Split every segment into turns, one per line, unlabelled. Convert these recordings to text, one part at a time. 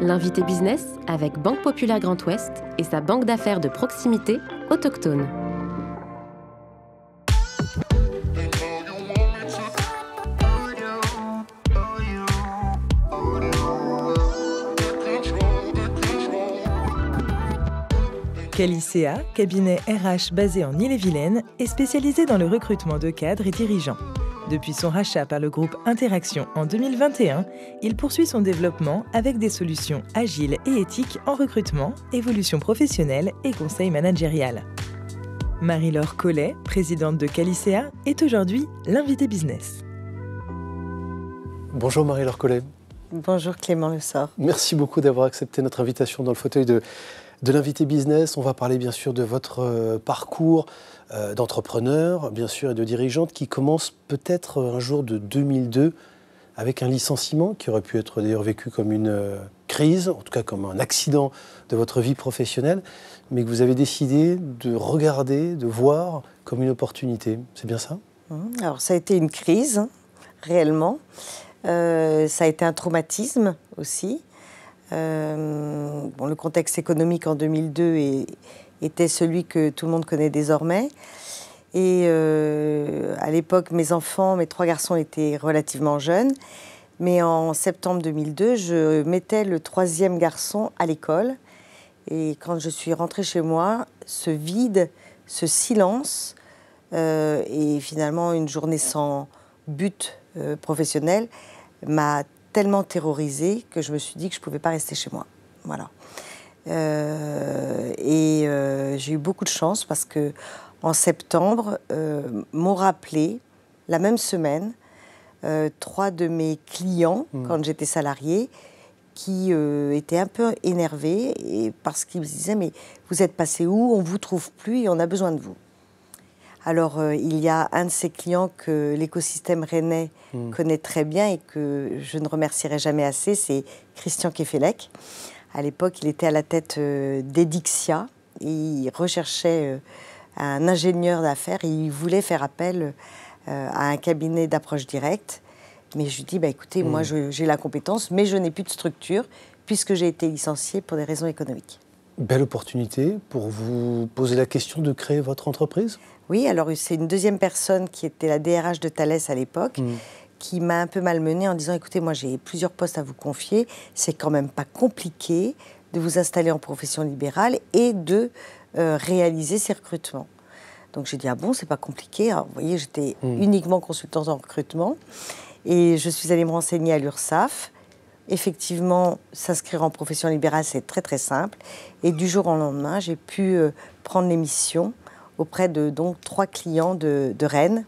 L'invité business avec Banque Populaire Grand Ouest et sa banque d'affaires de proximité autochtone.
Calicea, cabinet RH basé en Ille-et-Vilaine, est spécialisé dans le recrutement de cadres et dirigeants. Depuis son rachat par le groupe Interaction en 2021, il poursuit son développement avec des solutions agiles et éthiques en recrutement, évolution professionnelle et conseil managérial. Marie-Laure Collet, présidente de Calicea, est aujourd'hui l'invité business.
Bonjour Marie-Laure Collet.
Bonjour Clément Lessort.
Merci beaucoup d'avoir accepté notre invitation dans le fauteuil de l'invité business. On va parler bien sûr de votre parcours d'entrepreneur, bien sûr, et de dirigeante qui commence peut-être un jour de 2002 avec un licenciement qui aurait pu être d'ailleurs vécu comme une crise, en tout cas comme un accident de votre vie professionnelle, mais que vous avez décidé de regarder, de voir comme une opportunité. C'est bien ça ?
Alors ça a été une crise, réellement. Ça a été un traumatisme aussi. Le contexte économique en 2002 était celui que tout le monde connaît désormais. Et à l'époque, mes 3 garçons étaient relativement jeunes. Mais en septembre 2002, je mettais le 3e garçon à l'école. Et quand je suis rentrée chez moi, ce vide, ce silence, et finalement une journée sans but professionnel m'a tellement terrorisée que je me suis dit que je ne pouvais pas rester chez moi. Voilà. J'ai eu beaucoup de chance parce qu'en septembre, m'ont rappelé, la même semaine, 3 de mes clients, quand j'étais salariée, qui étaient un peu énervés parce qu'ils me disaient « Mais vous êtes passé où? On ne vous trouve plus et on a besoin de vous. » Alors, il y a un de ces clients que l'écosystème rennais connaît très bien et que je ne remercierai jamais assez, c'est Christian Kefelec. À l'époque, il était à la tête d'Edixia. Il recherchait un ingénieur d'affaires et il voulait faire appel à un cabinet d'approche directe. Mais je lui dis, écoutez, moi, j'ai la compétence, mais je n'ai plus de structure puisque j'ai été licenciée pour des raisons économiques.
Belle opportunité pour vous poser la question de créer votre entreprise ?
Oui, alors c'est une deuxième personne qui était la DRH de Thales à l'époque, qui m'a un peu malmenée en disant « Écoutez, moi j'ai plusieurs postes à vous confier, c'est quand même pas compliqué de vous installer en profession libérale et de réaliser ces recrutements. » Donc j'ai dit « Ah bon, c'est pas compliqué ?» Alors, vous voyez, j'étais uniquement consultante en recrutement et je suis allée me renseigner à l'URSSAF. Effectivement, s'inscrire en profession libérale, c'est très très simple. Et du jour au lendemain, j'ai pu prendre les missions auprès de 3 clients de Rennes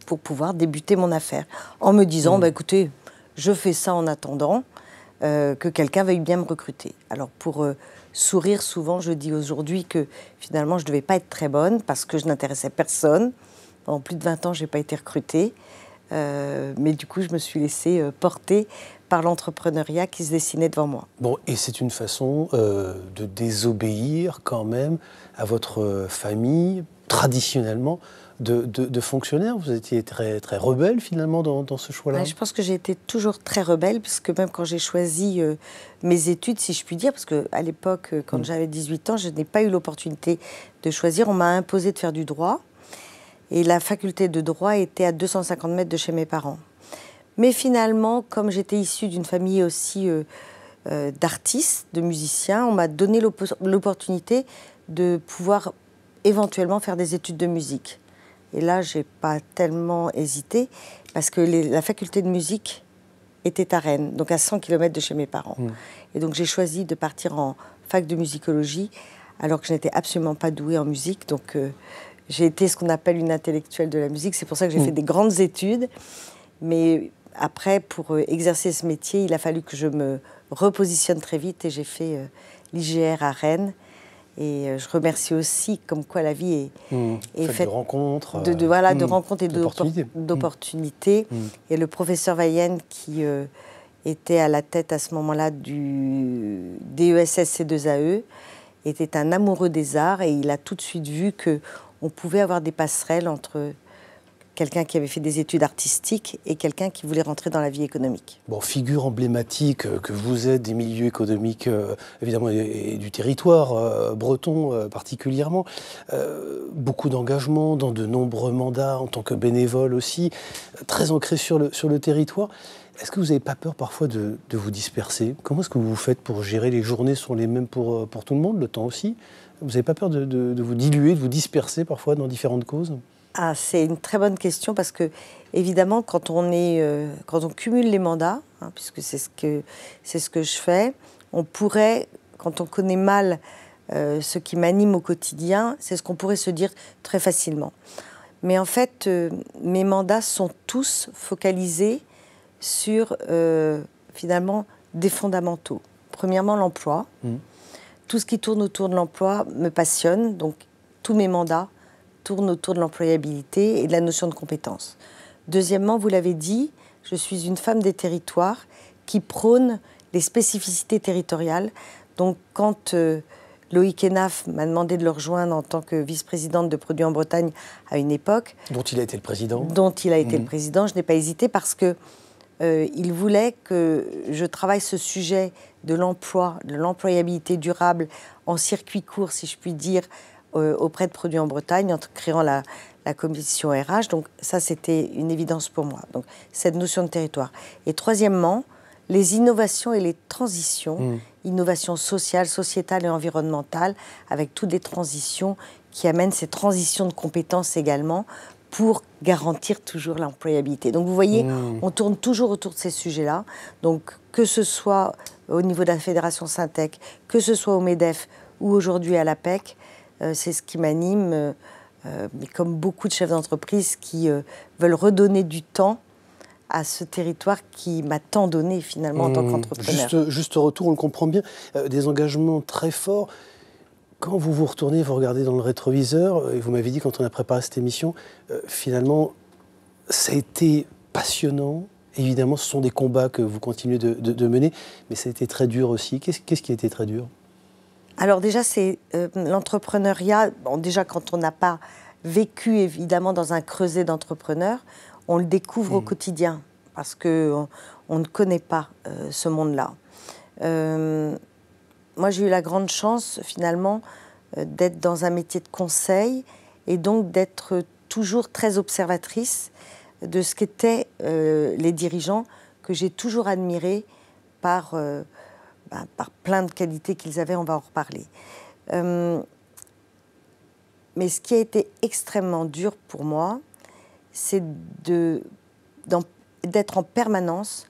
pour pouvoir débuter mon affaire. En me disant, écoutez, je fais ça en attendant que quelqu'un veuille bien me recruter. Alors pour sourire, souvent, je dis aujourd'hui que finalement, je ne devais pas être très bonne parce que je n'intéressais personne. Pendant plus de 20 ans, je n'ai pas été recrutée. Mais du coup, je me suis laissée porter par l'entrepreneuriat qui se dessinait devant moi.
Bon, et c'est une façon de désobéir quand même à votre famille, traditionnellement, de fonctionnaire. Vous étiez très, très rebelle finalement dans ce choix-là.
Je pense que j'ai été toujours très rebelle, puisque même quand j'ai choisi mes études, si je puis dire, parce qu'à l'époque, quand j'avais 18 ans, je n'ai pas eu l'opportunité de choisir. On m'a imposé de faire du droit. Et la faculté de droit était à 250 mètres de chez mes parents. Mais finalement, comme j'étais issue d'une famille aussi d'artistes, de musiciens, on m'a donné l'opportunité de pouvoir éventuellement faire des études de musique. Et là, je n'ai pas tellement hésité, parce que la faculté de musique était à Rennes, donc à 100 km de chez mes parents. Et donc j'ai choisi de partir en fac de musicologie, alors que je n'étais absolument pas douée en musique. Donc j'ai été ce qu'on appelle une intellectuelle de la musique. C'est pour ça que j'ai fait des grandes études. Mais après, pour exercer ce métier, il a fallu que je me repositionne très vite. Et j'ai fait l'IGR à Rennes. Et je remercie aussi comme quoi la vie est faite
de rencontres.
De rencontres et d'opportunités. Et le professeur Vaillen, qui était à la tête à ce moment-là du DESS C2AE, était un amoureux des arts. Et il a tout de suite vu que on pouvait avoir des passerelles entre quelqu'un qui avait fait des études artistiques et quelqu'un qui voulait rentrer dans la vie économique.
Bon, figure emblématique que vous êtes des milieux économiques, évidemment, et du territoire breton particulièrement. Beaucoup d'engagement dans de nombreux mandats en tant que bénévole aussi, très ancré sur le territoire. Est-ce que vous n'avez pas peur parfois de vous disperser? Comment est-ce que vous faites pour gérer? Les journées sont les mêmes pour tout le monde, le temps aussi. Vous n'avez pas peur de vous diluer, de vous disperser parfois dans différentes causes?
Ah, c'est une très bonne question parce que, évidemment, quand on cumule les mandats, hein, puisque c'est ce que je fais, on pourrait, quand on connaît mal ce qui m'anime au quotidien, c'est ce qu'on pourrait se dire très facilement. Mais en fait, mes mandats sont tous focalisés sur, finalement, des fondamentaux. Premièrement, l'emploi. Tout ce qui tourne autour de l'emploi me passionne, donc tous mes mandats tournent autour de l'employabilité et de la notion de compétence. Deuxièmement, vous l'avez dit, je suis une femme des territoires qui prône les spécificités territoriales. Donc quand Loïc Hénaf m'a demandé de le rejoindre en tant que vice-présidente de Produits en Bretagne à une époque...
Dont il a été le président.
Dont il a été le président, je n'ai pas hésité parce que il voulait que je travaille ce sujet de l'emploi, de l'employabilité durable en circuit court, si je puis dire, auprès de Produits en Bretagne, en créant la commission RH. Donc ça, c'était une évidence pour moi. Donc cette notion de territoire. Et troisièmement, les innovations et les transitions, innovations sociales, sociétales et environnementales, avec toutes les transitions qui amènent ces transitions de compétences également, pour garantir toujours l'employabilité. Donc vous voyez, on tourne toujours autour de ces sujets-là. Donc que ce soit au niveau de la Fédération Syntec, que ce soit au MEDEF ou aujourd'hui à l'APEC, c'est ce qui m'anime, mais comme beaucoup de chefs d'entreprise qui veulent redonner du temps à ce territoire qui m'a tant donné finalement en tant qu'entrepreneur.
Juste retour, on le comprend bien, des engagements très forts. Quand vous vous retournez, vous regardez dans le rétroviseur, et vous m'avez dit quand on a préparé cette émission, finalement, ça a été passionnant. Évidemment, ce sont des combats que vous continuez de mener, mais ça a été très dur aussi. Qu'est-ce qui a été très dur?
Alors déjà, c'est l'entrepreneuriat. Bon, déjà, quand on n'a pas vécu, évidemment, dans un creuset d'entrepreneurs, on le découvre au quotidien, parce qu'on ne connaît pas ce monde-là. Moi, j'ai eu la grande chance, finalement, d'être dans un métier de conseil et donc d'être toujours très observatrice de ce qu'étaient les dirigeants que j'ai toujours admirés par plein de qualités qu'ils avaient, on va en reparler. Mais ce qui a été extrêmement dur pour moi, c'est d'être en permanence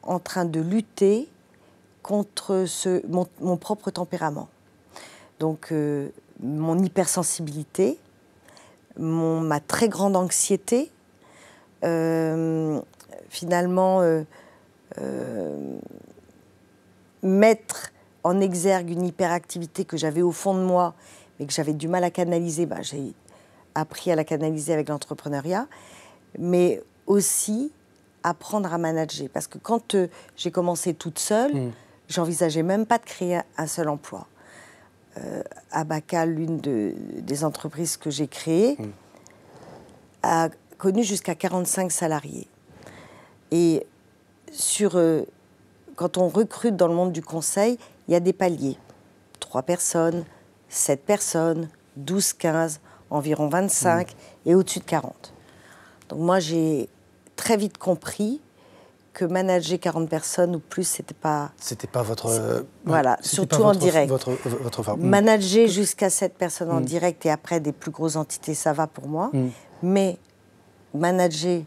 en train de lutter contre mon propre tempérament. Donc, mon hypersensibilité, ma très grande anxiété, finalement, mettre en exergue une hyperactivité que j'avais au fond de moi, mais que j'avais du mal à canaliser. J'ai appris à la canaliser avec l'entrepreneuriat, mais aussi apprendre à manager. Parce que quand j'ai commencé toute seule, j'envisageais même pas de créer un seul emploi. Abaca, l'une des entreprises que j'ai créées, a connu jusqu'à 45 salariés. Et quand on recrute dans le monde du conseil, il y a des paliers. 3 personnes, 7 personnes, 12, 15, environ 25 et au-dessus de 40. Donc moi, j'ai très vite compris que manager 40 personnes ou plus, c'était pas votre... voilà, surtout en direct. Manager jusqu'à 7 personnes en direct et après des plus grosses entités, ça va pour moi. Mais manager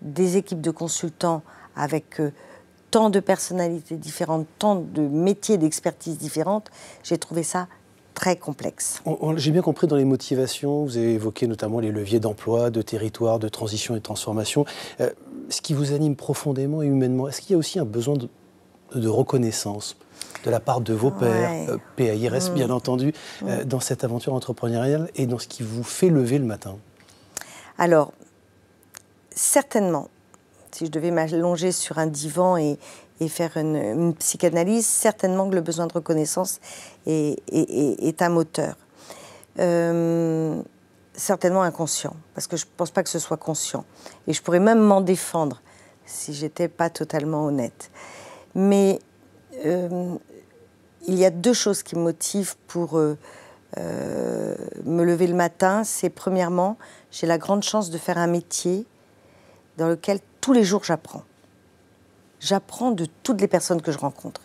des équipes de consultants avec tant de personnalités différentes, tant de métiers d'expertise différentes, j'ai trouvé ça très complexe.
J'ai bien compris dans les motivations, vous avez évoqué notamment les leviers d'emploi, de territoire, de transition et de transformation. Ce qui vous anime profondément et humainement, est-ce qu'il y a aussi un besoin de reconnaissance de la part de vos pairs, PAIRS bien entendu, dans cette aventure entrepreneuriale et dans ce qui vous fait lever le matin?
Alors, certainement, si je devais m'allonger sur un divan et faire une psychanalyse, certainement que le besoin de reconnaissance est un moteur. certainement inconscient, parce que je ne pense pas que ce soit conscient. Et je pourrais même m'en défendre si je n'étais pas totalement honnête. Mais il y a 2 choses qui me motivent pour me lever le matin. C'est premièrement, j'ai la grande chance de faire un métier dans lequel tous les jours j'apprends. J'apprends de toutes les personnes que je rencontre.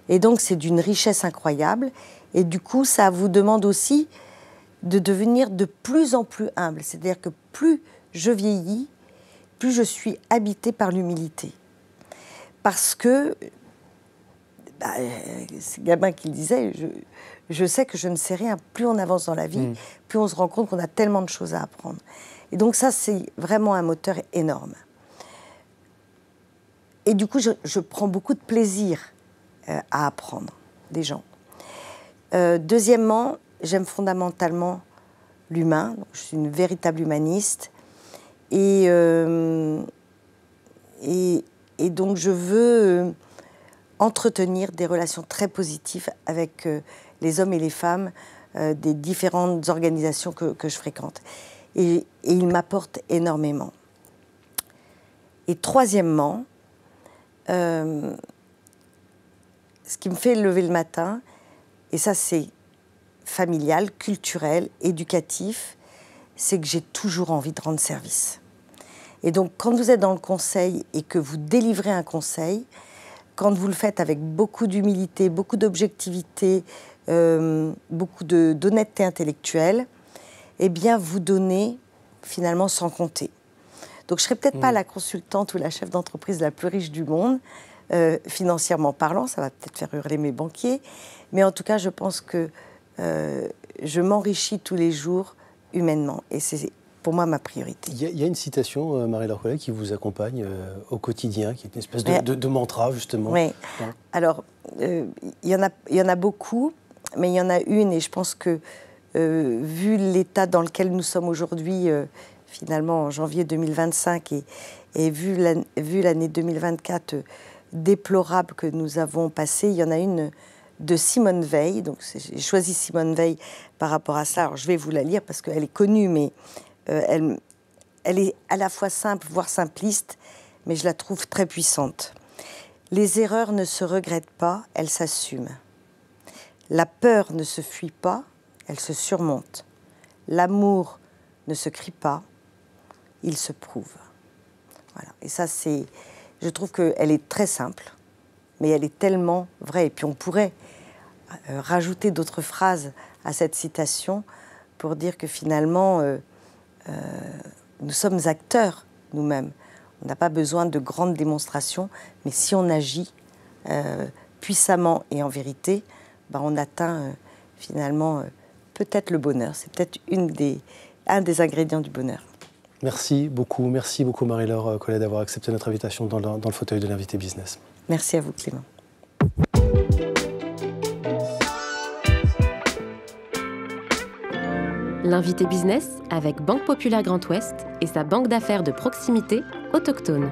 Et donc c'est d'une richesse incroyable. Et du coup, ça vous demande aussi de devenir de plus en plus humble. C'est-à-dire que plus je vieillis, plus je suis habitée par l'humilité. Parce que, c'est Gabin qui le disait, je sais que je ne sais rien. Plus on avance dans la vie, plus on se rend compte qu'on a tellement de choses à apprendre. Et donc ça, c'est vraiment un moteur énorme. Et du coup, je prends beaucoup de plaisir à apprendre des gens. Deuxièmement, j'aime fondamentalement l'humain. Je suis une véritable humaniste. Et donc, je veux entretenir des relations très positives avec les hommes et les femmes des différentes organisations que je fréquente. Et ils m'apportent énormément. Et troisièmement, ce qui me fait lever le matin, et ça c'est familial, culturel, éducatif, c'est que j'ai toujours envie de rendre service. Et donc quand vous êtes dans le conseil et que vous délivrez un conseil, quand vous le faites avec beaucoup d'humilité, beaucoup d'objectivité, beaucoup d'honnêteté intellectuelle, eh bien vous donnez finalement sans compter. Donc je ne serai peut-être pas la consultante ou la chef d'entreprise la plus riche du monde, financièrement parlant, ça va peut-être faire hurler mes banquiers, mais en tout cas je pense que je m'enrichis tous les jours humainement et c'est pour moi ma priorité.
Il y a une citation, Marie-Laure Collet, qui vous accompagne au quotidien, qui est une espèce de mantra justement.
Oui, alors il y en a beaucoup, mais il y en a une et je pense que vu l'état dans lequel nous sommes aujourd'hui, finalement en janvier 2025, et vu l'année 2024 déplorable que nous avons passée, il y en a une de Simone Veil. Donc j'ai choisi Simone Veil par rapport à ça. Alors je vais vous la lire parce qu'elle est connue, mais elle est à la fois simple, voire simpliste, mais je la trouve très puissante. Les erreurs ne se regrettent pas, elles s'assument. La peur ne se fuit pas, elle se surmonte. L'amour ne se crie pas, il se prouve. Voilà. Et ça, je trouve qu'elle est très simple, mais elle est tellement vraie. Et puis on pourrait rajouter d'autres phrases à cette citation pour dire que finalement, nous sommes acteurs nous-mêmes. On n'a pas besoin de grandes démonstrations, mais si on agit puissamment et en vérité, on atteint finalement peut-être le bonheur. C'est peut-être un des ingrédients du bonheur.
Merci beaucoup Marie-Laure Collet d'avoir accepté notre invitation dans le fauteuil de l'invité business.
Merci à vous Clément.
L'invité business avec Banque Populaire Grand Ouest et sa banque d'affaires de proximité autochtone.